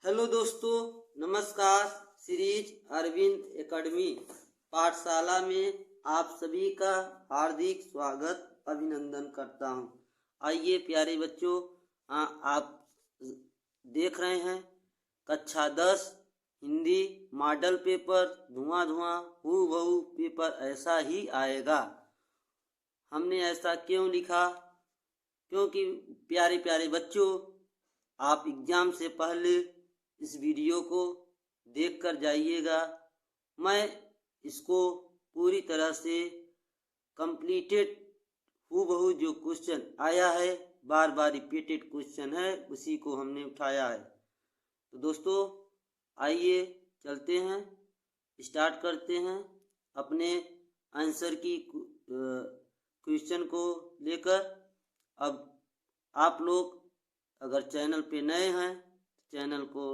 Hello दोस्तों, नमस्कार। Series Arvind academy पाठशाला में आप सभी का हार्दिक स्वागत अभिनंदन करता हूं। आइए प्यारे बच्चों, आप देख रहे हैं कक्षा 10 हिंदी मॉडल पेपर धुआं धुआं हूबहू पेपर ऐसा ही आएगा। हमने ऐसा क्यों लिखा? क्योंकि प्यारे प्यारे बच्चों, आप एग्जाम से पहले इस वीडियो को देख कर जाइएगा। मैं इसको पूरी तरह से कंप्लीटेड हूबहू जो क्वेश्चन आया है, बार बार रिपीटेड क्वेश्चन है, उसी को हमने उठाया है। तो दोस्तों आइए चलते हैं, स्टार्ट करते हैं अपने आंसर की क्वेश्चन को लेकर। अब आप लोग अगर चैनल पे नए हैं तो चैनल को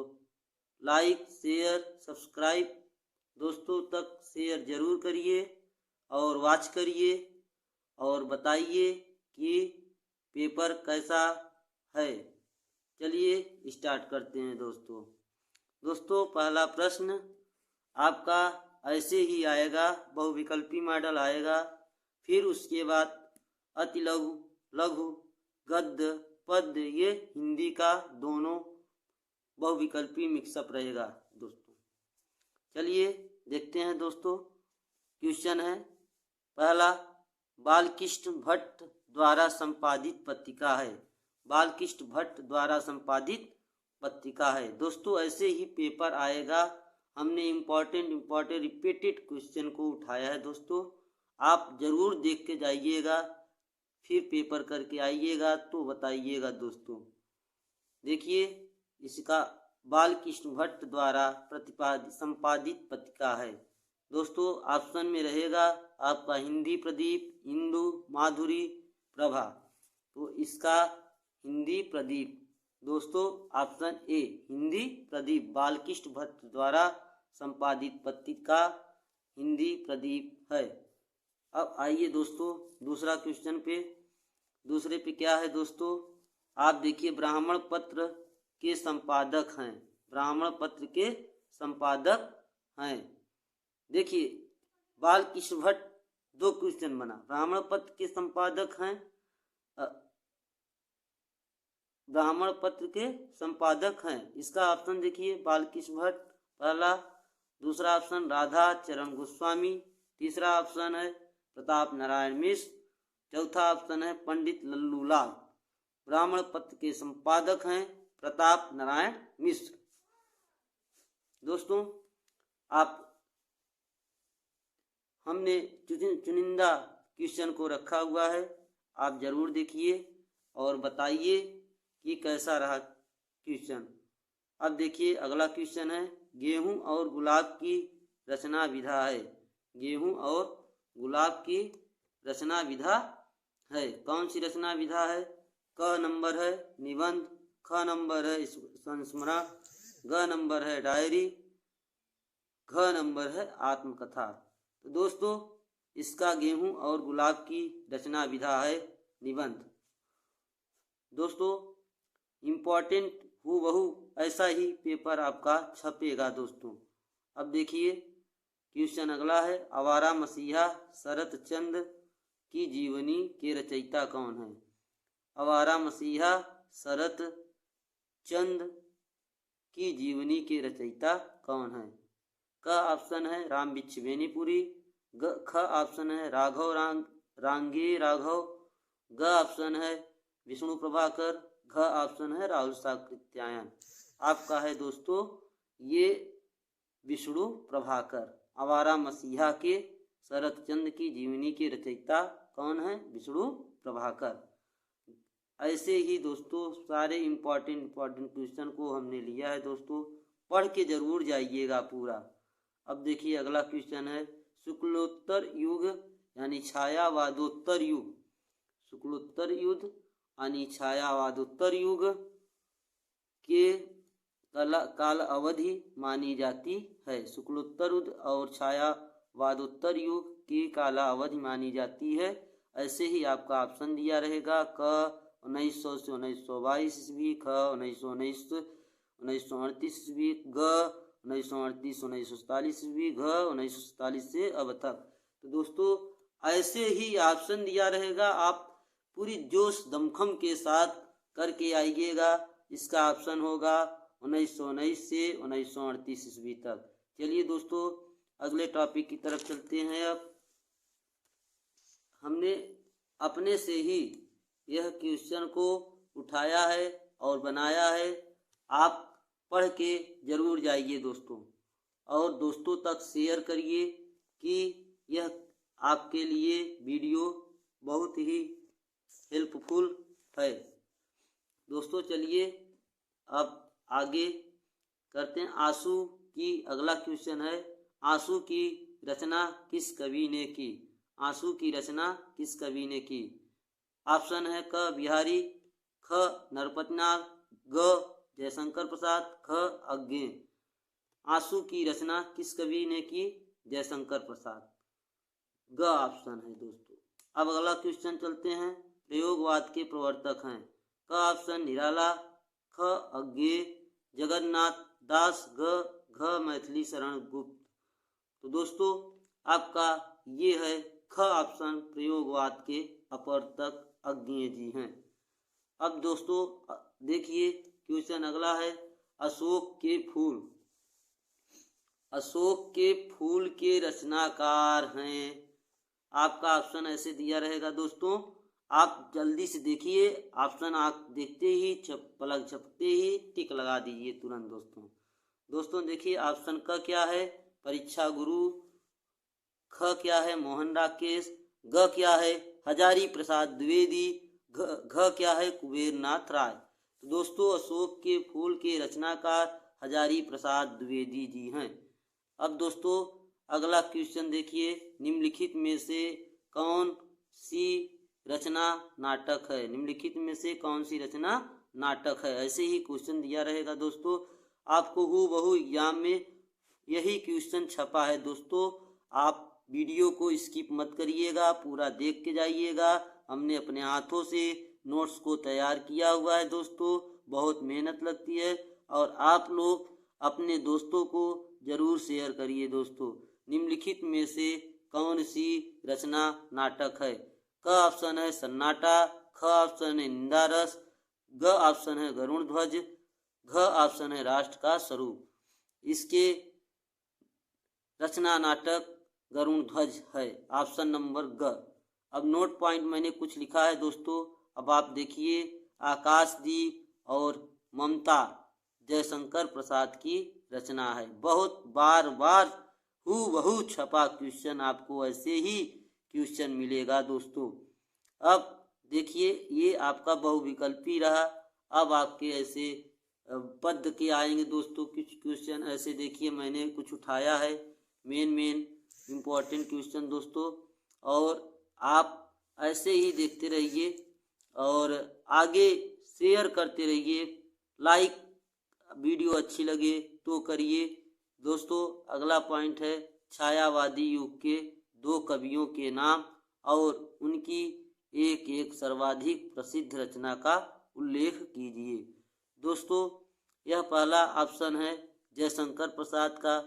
लाइक शेयर सब्सक्राइब दोस्तों तक शेयर ज़रूर करिए और वॉच करिए और बताइए कि पेपर कैसा है। चलिए स्टार्ट करते हैं दोस्तों पहला प्रश्न आपका ऐसे ही आएगा, बहुविकल्पी मॉडल आएगा। फिर उसके बाद अति लघु, लघु, गद्य, पद्य, ये हिंदी का दोनों बहुविकल्पी मिक्सअप रहेगा दोस्तों। चलिए देखते हैं दोस्तों। क्वेश्चन है पहला, बालकृष्ण भट्ट द्वारा संपादित पत्रिका है। बालकृष्ण भट्ट द्वारा संपादित पत्रिका है दोस्तों। ऐसे ही पेपर आएगा। हमने इम्पोर्टेंट रिपीटेड क्वेश्चन को उठाया है दोस्तों। आप जरूर देख के जाइएगा, फिर पेपर करके आइएगा तो बताइएगा दोस्तों। देखिए इसका बालकृष्ण भट्ट द्वारा संपादित पत्रिका है दोस्तों। ऑप्शन में रहेगा आपका हिंदी प्रदीप, हिंदू, माधुरी, प्रभा। तो इसका हिंदी प्रदीप दोस्तों, ऑप्शन ए हिंदी प्रदीप, बालकृष्ण भट्ट द्वारा संपादित पत्रिका हिंदी प्रदीप है। अब आइए दोस्तों दूसरा क्वेश्चन पे। दूसरे पे क्या है दोस्तों? आप देखिए ब्राह्मण पत्र के संपादक हैं। ब्राह्मण पत्र के संपादक हैं। देखिए बालकृष्ण भट्ट, दो क्वेश्चन बना। ब्राह्मण पत्र के संपादक हैं, ब्राह्मण पत्र के संपादक हैं। इसका ऑप्शन देखिए बालकृष्ण भट्ट पहला, दूसरा ऑप्शन राधा चरण गोस्वामी, तीसरा ऑप्शन है प्रताप नारायण मिश्र, चौथा ऑप्शन है पंडित लल्लूलाल। ब्राह्मण पत्र के संपादक हैं प्रताप नारायण मिश्र। दोस्तों आप हमने चुनिंदा क्वेश्चन को रखा हुआ है, आप जरूर देखिए और बताइए कि कैसा रहा क्वेश्चन। अब देखिए अगला क्वेश्चन है, गेहूं और गुलाब की रचना विधा है। गेहूं और गुलाब की रचना विधा है। कौन सी रचना विधा है? क नंबर है निबंध, ख नंबर है संस्मरण, ग नंबर है डायरी, घ नंबर है आत्मकथा। तो दोस्तों इसका गेहूं और गुलाब की रचना विधा है निबंध। दोस्तों इम्पोर्टेंट हूबहू ऐसा ही पेपर आपका छपेगा दोस्तों। अब देखिए क्वेश्चन अगला है, आवारा मसीहा शरत चंद की जीवनी के रचयिता कौन है? आवारा मसीहा शरत चंद की जीवनी के रचयिता कौन है? क ऑप्शन है राम बिच्छ बेनीपुरी, ख ऑप्शन है राघव रांगे राघव, ग ऑप्शन है विष्णु प्रभाकर, घ ऑप्शन है राहुल साकृत्यायन। आपका है दोस्तों ये विष्णु प्रभाकर। आवारा मसीहा के शरत चंद की जीवनी के रचयिता कौन है? विष्णु प्रभाकर। ऐसे ही दोस्तों सारे इम्पोर्टेंट क्वेश्चन को हमने लिया है दोस्तों, पढ़ के जरूर जाइएगा पूरा। अब देखिए अगला क्वेश्चन है, शुक्लोत्तर युग यानी छायावादोत्तर युग, शुक्लोत्तर युग यानी छायावादोत्तर युग के काल अवधि मानी जाती है। शुक्लोत्तर युग और छायावादोत्तर युग की काला अवधि मानी जाती है। ऐसे ही आपका ऑप्शन दिया रहेगा क 1900 से 1922 ईस्वी, ख 1919 1938 ईस्वी ग, 1938 1947 ईस्वी घ, 1947 से अब तक। तो दोस्तों ऐसे ही ऑप्शन दिया रहेगा, आप पूरी जोश दमखम के साथ करके आइएगा। इसका ऑप्शन होगा 1919 से 1938 ईस्वी तक। चलिए दोस्तों अगले टॉपिक की तरफ चलते हैं। अब हमने अपने से ही यह क्वेश्चन को उठाया है और बनाया है, आप पढ़ के जरूर जाइए दोस्तों, और दोस्तों तक शेयर करिए कि यह आपके लिए वीडियो बहुत ही हेल्पफुल है। दोस्तों चलिए अब आगे करते हैं। आंसू की अगला क्वेश्चन है, आंसू की रचना किस कवि ने की? आंसू की रचना किस कवि ने की? ऑप्शन है क बिहारी, ख नरपतनार, ग जयशंकर प्रसाद, ख अज्ञे। आंसू की रचना किस कवि ने की? जयशंकर प्रसाद, ग ऑप्शन है दोस्तों। अब अगला क्वेश्चन चलते हैं, प्रयोगवाद के प्रवर्तक हैं। क ऑप्शन निराला, ख अज्ञे जगन्नाथ दास, घ मैथिली शरण गुप्त। तो दोस्तों आपका ये है ख ऑप्शन, प्रयोगवाद के अप्रवर्तक अज्ञेय जी हैं। अब दोस्तों देखिए क्वेश्चन अगला है, अशोक के फूल। अशोक के फूल के रचनाकार हैं। आपका ऑप्शन ऐसे दिया रहेगा दोस्तों, आप जल्दी से देखिए, ऑप्शन आप देखते ही पलक झपकते ही टिक लगा दीजिए तुरंत दोस्तों। दोस्तों देखिए ऑप्शन का क्या है, परीक्षा गुरु, ख क्या है मोहन राकेश, ग क्या है हजारी प्रसाद द्विवेदी, घ क्या है कुबेर नाथ राय। तो दोस्तों अशोक के फूल के रचनाकार हजारी प्रसाद द्विवेदी जी हैं। अब दोस्तों अगला क्वेश्चन देखिए, निम्नलिखित में से कौन सी रचना नाटक है? निम्नलिखित में से कौन सी रचना नाटक है? ऐसे ही क्वेश्चन दिया रहेगा दोस्तों, आपको हूबहू एग्जाम में यही क्वेश्चन छपा है दोस्तों। आप वीडियो को स्किप मत करिएगा, पूरा देख के जाइएगा। हमने अपने हाथों से नोट्स को तैयार किया हुआ है दोस्तों, बहुत मेहनत लगती है, और आप लोग अपने दोस्तों को जरूर शेयर करिए दोस्तों। निम्नलिखित में से कौन सी रचना नाटक है? क ऑप्शन है सन्नाटा, ख ऑप्शन है निंदा रस, ग ऑप्शन है गरुण ध्वज, घ ऑप्शन है राष्ट्र का स्वरूप। इसके रचना नाटक गरुण ध्वज है, ऑप्शन नंबर ग। अब नोट पॉइंट मैंने कुछ लिखा है दोस्तों, अब आप देखिए, आकाशदीप और ममता जयशंकर प्रसाद की रचना है। बहुत बार बार हूबहू छपा क्वेश्चन, आपको ऐसे ही क्वेश्चन मिलेगा दोस्तों। अब देखिए ये आपका बहुविकल्पी रहा। अब आपके ऐसे पद के आएंगे दोस्तों कुछ क्वेश्चन, ऐसे देखिए मैंने कुछ उठाया है मेन इम्पोर्टेंट क्वेश्चन दोस्तों, और आप ऐसे ही देखते रहिए और आगे शेयर करते रहिए। लाइक वीडियो अच्छी लगे तो करिए दोस्तों। अगला पॉइंट है, छायावादी युग के दो कवियों के नाम और उनकी एक एक सर्वाधिक प्रसिद्ध रचना का उल्लेख कीजिए। दोस्तों यह पहला ऑप्शन है जयशंकर प्रसाद का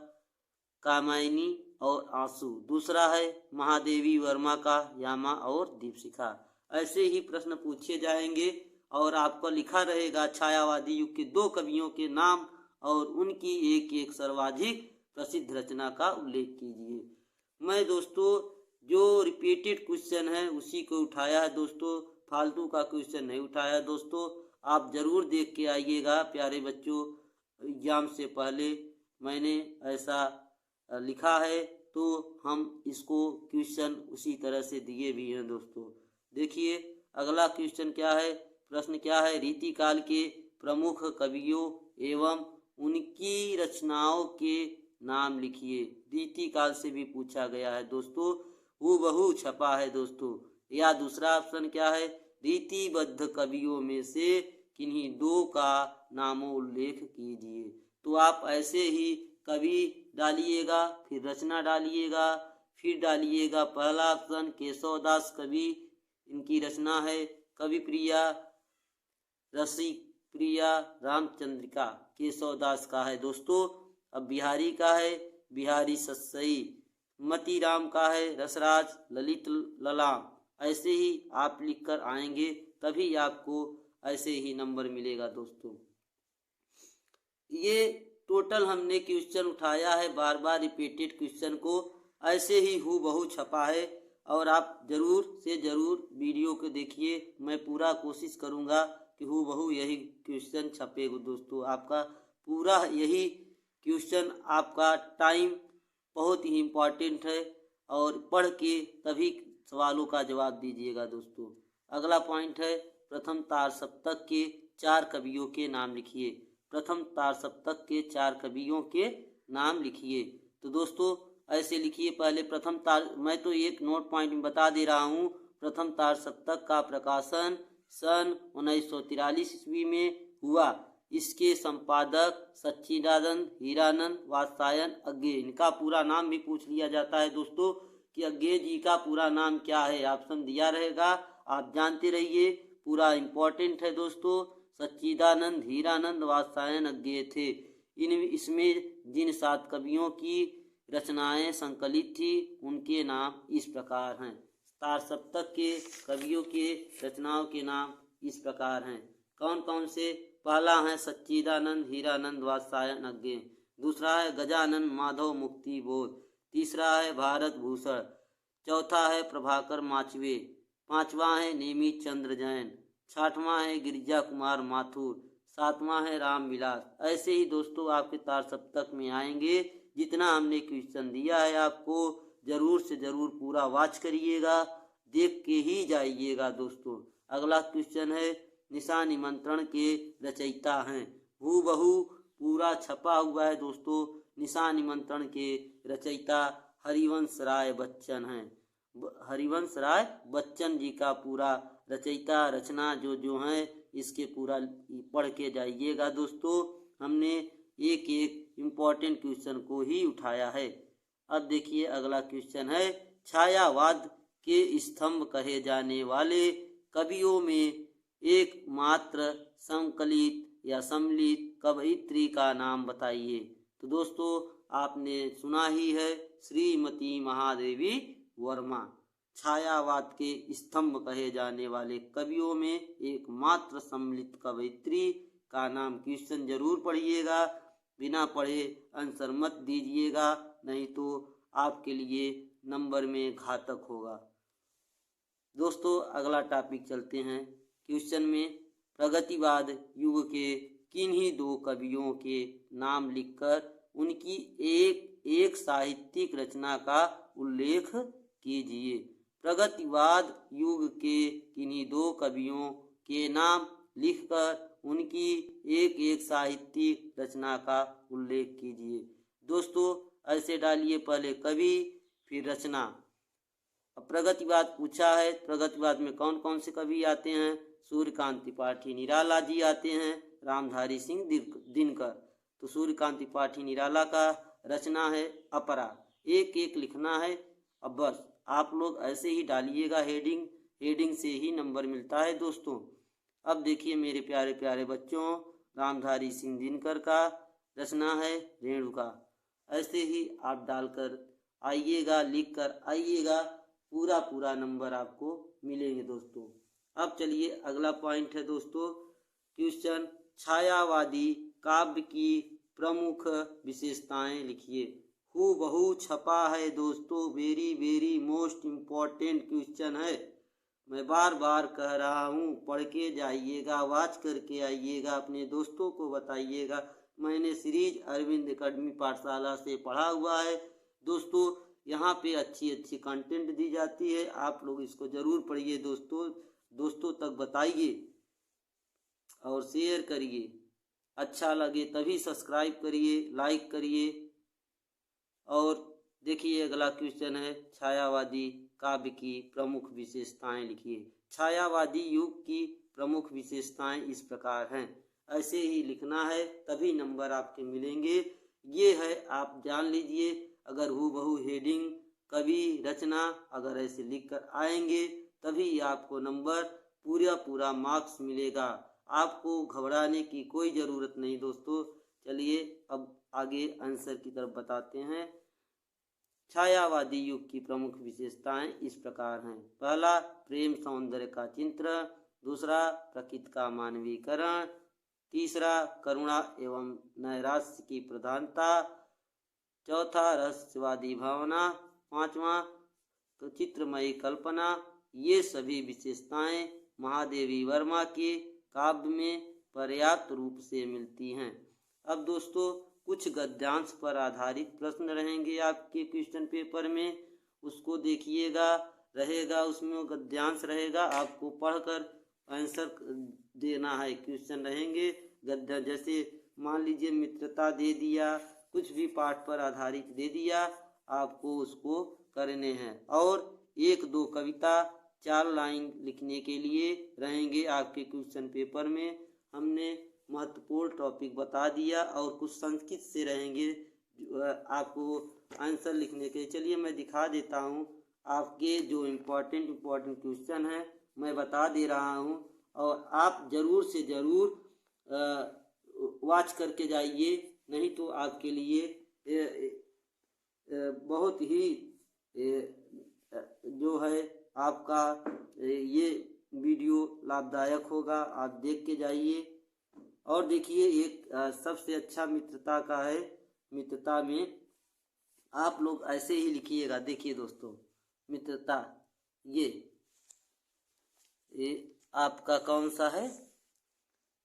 कामायनी और आंसू, दूसरा है महादेवी वर्मा का यामा और दीपशिखा। ऐसे ही प्रश्न पूछे जाएंगे और आपको लिखा रहेगा छायावादी युग के दो कवियों के नाम और उनकी एक एक सर्वाधिक प्रसिद्ध रचना का उल्लेख कीजिए। मैं दोस्तों जो रिपीटेड क्वेश्चन है उसी को उठाया है दोस्तों, फालतू का क्वेश्चन नहीं उठाया दोस्तों। आप जरूर देख के आइएगा प्यारे बच्चों, एग्जाम से पहले मैंने ऐसा लिखा है, तो हम इसको क्वेश्चन उसी तरह से दिए भी हैं दोस्तों। देखिए अगला क्वेश्चन क्या है, प्रश्न क्या है, रीतिकाल के प्रमुख कवियों एवं उनकी रचनाओं के नाम लिखिए। रीतिकाल से भी पूछा गया है दोस्तों, हूबहू छपा है दोस्तों। या दूसरा ऑप्शन क्या है, रीतिबद्ध कवियों में से किन्हीं दो का नामों उल्लेख कीजिए। तो आप ऐसे ही कवि डालिएगा, फिर रचना डालिएगा, फिर डालिएगा पहला ऑप्शन केशवदास कवि, इनकी रचना है कवि प्रिया, प्रिया रामचंद्रिका केशवदास का है दोस्तों। अब बिहारी का है बिहारी सतसई, मतीराम का है रसराज ललित ललाम। ऐसे ही आप लिखकर आएंगे तभी आपको ऐसे ही नंबर मिलेगा दोस्तों। ये टोटल हमने क्वेश्चन उठाया है, बार बार रिपीटेड क्वेश्चन को ऐसे ही हूबहू छपा है। और आप जरूर से जरूर वीडियो को देखिए, मैं पूरा कोशिश करूँगा कि हूबहू यही क्वेश्चन छपेगा दोस्तों। आपका पूरा यही क्वेश्चन, आपका टाइम बहुत ही इम्पोर्टेंट है और पढ़ के तभी सवालों का जवाब दीजिएगा दोस्तों। अगला पॉइंट है प्रथम तार सप्तक के 4 कवियों के नाम लिखिए। प्रथम तार सप्तक के 4 कवियों के नाम लिखिए। तो दोस्तों ऐसे लिखिए, पहले प्रथम तार, मैं तो एक नोट पॉइंट में बता दे रहा हूँ। प्रथम तार सप्तक का प्रकाशन सन 1943 ईस्वी में हुआ। इसके संपादक सच्चिदानंद हीरानंद वात्स्यायन अज्ञे। इनका पूरा नाम भी पूछ लिया जाता है दोस्तों कि अज्ञे जी का पूरा नाम क्या है। ऑप्शन दिया रहेगा, आप जानते रहिए, पूरा इम्पोर्टेंट है दोस्तों। सच्चिदानंद हीरानंद वात्स्यायन अज्ञे थे। इसमें जिन 7 कवियों की रचनाएं संकलित थी उनके नाम इस प्रकार हैं। तार सप्तक के कवियों के रचनाओं के नाम इस प्रकार हैं। कौन कौन से? पहला है सच्चिदानंद हीरानंद वात्स्यायन अज्ञे, दूसरा है गजानन माधव मुक्ति बोध, तीसरा है भारत भूषण, चौथा है प्रभाकर माचवे, पांचवा है नेमित चंद्र जैन, छठवां है गिरिजा कुमार माथुर, सातवां है राम विलास। ऐसे ही दोस्तों आपके तार सप्तक में आएंगे। जितना हमने क्वेश्चन दिया है आपको जरूर से जरूर पूरा वॉच करिएगा, देख के ही जाइएगा दोस्तों। अगला क्वेश्चन है निशान निमंत्रण के रचयिता हैं। हूबहू पूरा छपा हुआ है दोस्तों। निशान निमंत्रण के रचयिता हरिवंश राय बच्चन हैं। हरिवंश राय बच्चन जी का पूरा रचयिता रचना जो है इसके पूरा पढ़ के जाइएगा दोस्तों। हमने एक एक इम्पोर्टेंट क्वेश्चन को ही उठाया है। अब देखिए अगला क्वेश्चन है छायावाद के स्तंभ कहे जाने वाले कवियों में एकमात्र संकलित या सम्मिलित कवयित्री का नाम बताइए। तो दोस्तों आपने सुना ही है श्रीमती महादेवी वर्मा। छायावाद के स्तंभ कहे जाने वाले कवियों में एकमात्र सम्मिलित कवयित्री का नाम। क्वेश्चन जरूर पढ़िएगा, बिना पढ़े आंसर मत दीजिएगा, नहीं तो आपके लिए नंबर में घातक होगा। दोस्तों अगला टॉपिक चलते हैं। क्वेश्चन में प्रगतिवाद युग के किन्हीं 2 कवियों के नाम लिखकर उनकी एक साहित्यिक रचना का उल्लेख कीजिए। प्रगतिवाद युग के किन्हीं 2 कवियों के नाम लिखकर उनकी एक साहित्यिक रचना का उल्लेख कीजिए। दोस्तों ऐसे डालिए, पहले कवि फिर रचना। अब प्रगतिवाद पूछा है, प्रगतिवाद में कौन कौन से कवि आते हैं? सूर्यकांत त्रिपाठी निराला जी आते हैं, रामधारी सिंह दिनकर। तो सूर्यकांत त्रिपाठी निराला का रचना है अपरा। एक एक लिखना है। अब बस आप लोग ऐसे ही डालिएगा, हेडिंग से ही नंबर मिलता है दोस्तों। अब देखिए मेरे प्यारे प्यारे बच्चों, रामधारी सिंह दिनकर का रचना है रेणुका। ऐसे ही आप डालकर आइएगा, लिख कर आइएगा, पूरा नंबर आपको मिलेंगे दोस्तों। अब चलिए अगला पॉइंट है दोस्तों क्वेश्चन छायावादी काव्य की प्रमुख विशेषताएं लिखिए। हूबहू छपा है दोस्तों, वेरी मोस्ट इम्पोर्टेंट क्वेश्चन है। मैं बार बार कह रहा हूँ, पढ़ के जाइएगा, वॉच करके आइएगा, अपने दोस्तों को बताइएगा। मैंने सीरीज अरविंद एकेडमी पाठशाला से पढ़ा हुआ है दोस्तों। यहाँ पे अच्छी कंटेंट दी जाती है, आप लोग इसको जरूर पढ़िए दोस्तों तक बताइए और शेयर करिए। अच्छा लगे तभी सब्सक्राइब करिए, लाइक करिए। और देखिए अगला क्वेश्चन है छायावादी काव्य की प्रमुख विशेषताएं लिखिए। छायावादी युग की प्रमुख विशेषताएं इस प्रकार हैं। ऐसे ही लिखना है तभी नंबर आपके मिलेंगे। ये है, आप जान लीजिए। अगर हूबहू हेडिंग कवि रचना अगर ऐसे लिख कर आएंगे तभी आपको नंबर पूरा मार्क्स मिलेगा। आपको घबराने की कोई ज़रूरत नहीं दोस्तों। चलिए अब आगे आंसर की तरफ बताते हैं। छायावादी युग की प्रमुख विशेषताएं इस प्रकार हैं। पहला, प्रेम सौंदर्य का चित्रण। दूसरा, प्रकृति का मानवीकरण। तीसरा, करुणा एवं नैराश्य की प्रधानता। चौथा, रहस्यवादी भावना। पांचवा, चित्रमयी कल्पना। ये सभी विशेषताएं महादेवी वर्मा के काव्य में पर्याप्त रूप से मिलती हैं। अब दोस्तों कुछ गद्यांश पर आधारित प्रश्न रहेंगे आपके क्वेश्चन पेपर में, उसको देखिएगा। रहेगा उसमें गद्यांश रहेगा, आपको पढ़कर आंसर देना है। क्वेश्चन रहेंगे गद्य, जैसे मान लीजिए मित्रता दे दिया, कुछ भी पाठ पर आधारित दे दिया, आपको उसको करने हैं। और एक दो कविता 4 लाइन लिखने के लिए रहेंगे आपके क्वेश्चन पेपर में। हमने महत्वपूर्ण टॉपिक बता दिया और कुछ संस्कृत से रहेंगे आपको आंसर लिखने के। चलिए मैं दिखा देता हूँ आपके जो इम्पोर्टेंट क्वेश्चन हैं, मैं बता दे रहा हूँ और आप ज़रूर से ज़रूर वॉच करके जाइए, नहीं तो आपके लिए बहुत ही जो है आपका ये वीडियो लाभदायक होगा। आप देख के जाइए। और देखिए एक सबसे अच्छा मित्रता का है। मित्रता में आप लोग ऐसे ही लिखिएगा। देखिए दोस्तों, मित्रता ये आपका कौन सा है,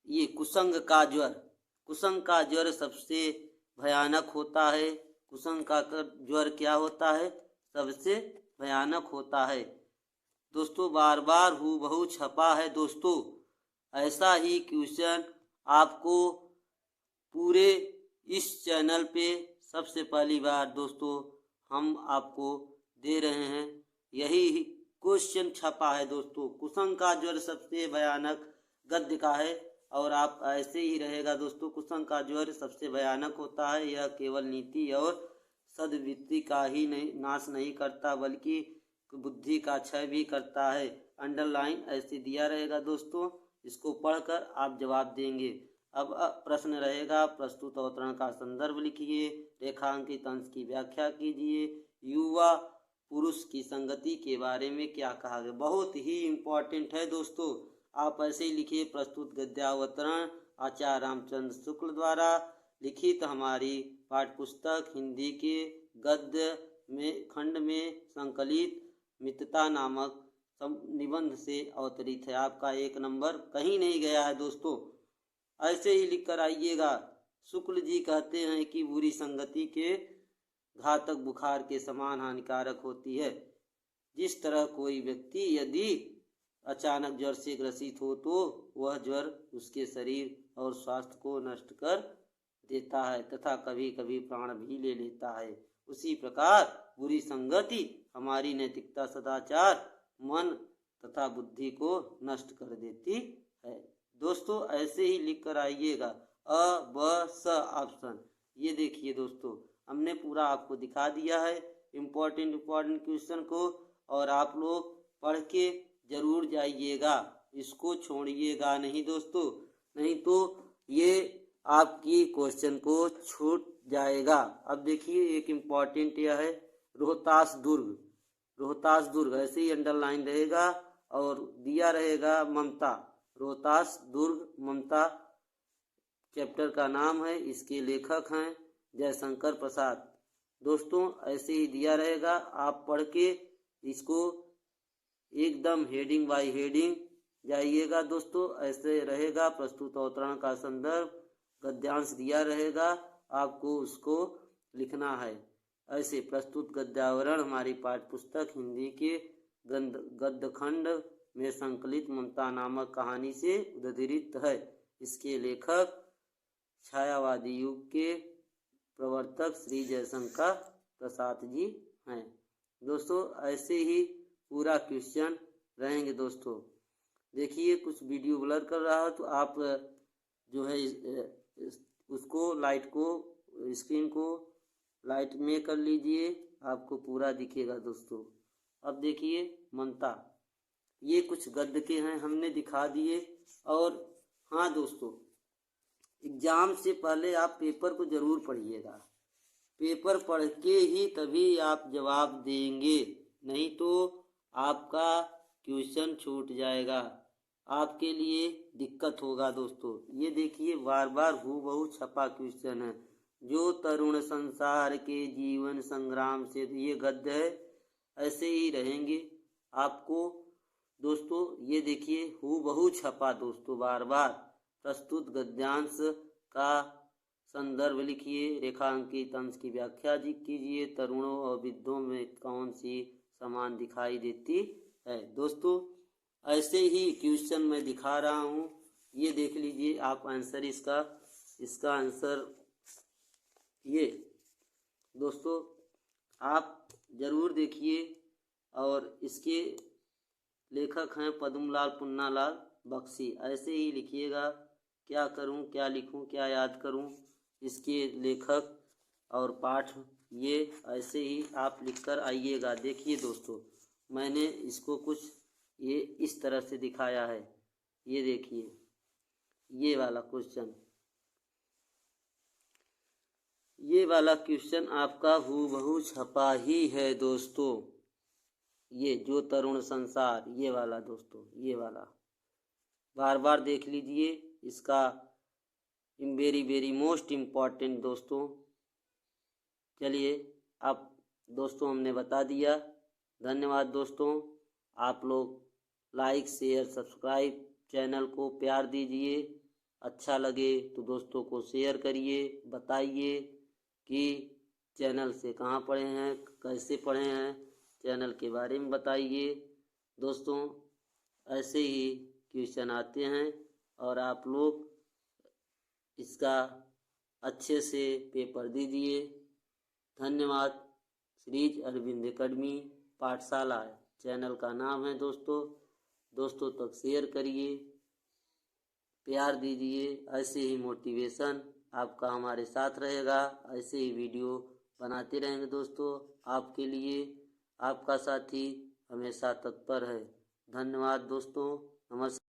ये कुसंग का ज्वर। कुसंग का ज्वर सबसे भयानक होता है। कुसंग का ज्वर क्या होता है, सबसे भयानक होता है। दोस्तों बार बार हूबहू छपा है दोस्तों। ऐसा ही क्वेश्चन आपको पूरे इस चैनल पे सबसे पहली बार दोस्तों हम आपको दे रहे हैं। यही क्वेश्चन छपा है दोस्तों। कुसंग का ज्वर सबसे भयानक गद्य का है और आप ऐसे ही रहेगा दोस्तों। कुसंग का ज्वर सबसे भयानक होता है। यह केवल नीति और सद्वृत्ति का ही नहीं नाश नहीं करता, बल्कि बुद्धि का क्षय भी करता है। अंडरलाइन ऐसे दिया रहेगा दोस्तों, इसको पढ़कर आप जवाब देंगे। अब प्रश्न रहेगा, प्रस्तुत अवतरण का संदर्भ लिखिए, रेखांकित अंश की व्याख्या कीजिए, युवा पुरुष की संगति के बारे में क्या कहा गया। बहुत ही इम्पोर्टेंट है दोस्तों। आप ऐसे ही लिखिए, प्रस्तुत गद्यावतरण आचार्य रामचंद्र शुक्ल द्वारा लिखित हमारी पाठ्यपुस्तक हिंदी के गद्य में खंड में संकलित मित्रता नामक निबंध से अवतरित है। आपका 1 नंबर कहीं नहीं गया है दोस्तों। ऐसे ही लिख कर आइएगा। शुक्ल जी कहते हैं कि बुरी संगति के घातक बुखार के समान हानिकारक होती है। जिस तरह कोई व्यक्ति यदि अचानक ज्वर से ग्रसित हो तो वह ज्वर उसके शरीर और स्वास्थ्य को नष्ट कर देता है तथा कभी कभी प्राण भी ले लेता है, उसी प्रकार बुरी संगति हमारी नैतिकता, सदाचार, मन तथा बुद्धि को नष्ट कर देती है। दोस्तों ऐसे ही लिख कर आइएगा। अ ब स ऑप्शन। ये देखिए दोस्तों, हमने पूरा आपको दिखा दिया है इम्पोर्टेंट क्वेश्चन को, और आप लोग पढ़ के जरूर जाइएगा, इसको छोड़िएगा नहीं दोस्तों, नहीं तो ये आपकी क्वेश्चन को छूट जाएगा। अब देखिए एक इम्पोर्टेंट यह है, रोहतास दुर्ग। रोहतास दुर्ग ऐसे ही अंडरलाइन रहेगा और दिया रहेगा ममता। रोहतास दुर्ग ममता चैप्टर का नाम है, इसके लेखक हैं जयशंकर प्रसाद। दोस्तों ऐसे ही दिया रहेगा, आप पढ़ के इसको एकदम हेडिंग बाय हेडिंग जाइएगा दोस्तों। ऐसे रहेगा, प्रस्तुत अवतरण का संदर्भ गद्यांश दिया रहेगा, आपको उसको लिखना है। ऐसे प्रस्तुत गद्यावरण हमारी पाठ्यपुस्तक हिंदी के गद्य खंड में संकलित ममता नामक कहानी से उद्धृत है। इसके लेखक छायावादी युग के प्रवर्तक श्री जयशंकर प्रसाद जी हैं। दोस्तों ऐसे ही पूरा क्वेश्चन रहेंगे दोस्तों। देखिए कुछ वीडियो ब्लर कर रहा हो तो आप जो है उसको लाइट को स्क्रीन को लाइट में कर लीजिए, आपको पूरा दिखेगा दोस्तों। अब देखिए ममता, ये कुछ गद्य के हैं, हमने दिखा दिए और हाँ दोस्तों, एग्जाम से पहले आप पेपर को जरूर पढ़िएगा। पेपर पढ़ के ही तभी आप जवाब देंगे, नहीं तो आपका क्वेश्चन छूट जाएगा, आपके लिए दिक्कत होगा दोस्तों। ये देखिए बार बार हूबहू छपा क्वेश्चन है। जो तरुण संसार के जीवन संग्राम से, ये गद्य है, ऐसे ही रहेंगे आपको दोस्तों। ये देखिए हूबहू छपा दोस्तों, बार बार प्रस्तुत गद्यांश का संदर्भ लिखिए, रेखांकित अंश की व्याख्या कीजिए, तरुणों और वृद्धों में कौन सी समान दिखाई देती है। दोस्तों ऐसे ही क्वेश्चन मैं दिखा रहा हूँ, ये देख लीजिए आप आंसर इसका आंसर ये दोस्तों आप जरूर देखिए। और इसके लेखक हैं पद्मलाल पुन्नालाल बख्शी। ऐसे ही लिखिएगा, क्या करूं, क्या लिखूं, क्या याद करूं, इसके लेखक और पाठ ये ऐसे ही आप लिखकर आइएगा। देखिए दोस्तों मैंने इसको कुछ ये इस तरह से दिखाया है, ये देखिए ये वाला क्वेश्चन, ये वाला क्वेश्चन आपका हूबहू छपा ही है दोस्तों। ये जो तरुण संसार, ये वाला दोस्तों, ये वाला बार बार देख लीजिए। इसका वेरी वेरी मोस्ट इम्पॉर्टेंट दोस्तों। चलिए अब दोस्तों हमने बता दिया। धन्यवाद दोस्तों। आप लोग लाइक शेयर सब्सक्राइब चैनल को प्यार दीजिए। अच्छा लगे तो दोस्तों को शेयर करिए, बताइए कि चैनल से कहाँ पढ़े हैं, कैसे पढ़े हैं, चैनल के बारे में बताइए दोस्तों। ऐसे ही क्वेश्चन आते हैं और आप लोग इसका अच्छे से पेपर दीजिए। धन्यवाद। श्रीज अरविंद एकेडमी पाठशाला चैनल का नाम है दोस्तों तक शेयर करिए, प्यार दीजिए। ऐसे ही मोटिवेशन आपका हमारे साथ रहेगा, ऐसे ही वीडियो बनाते रहेंगे दोस्तों आपके लिए। आपका साथी हमेशा तत्पर है। धन्यवाद दोस्तों, नमस्कार।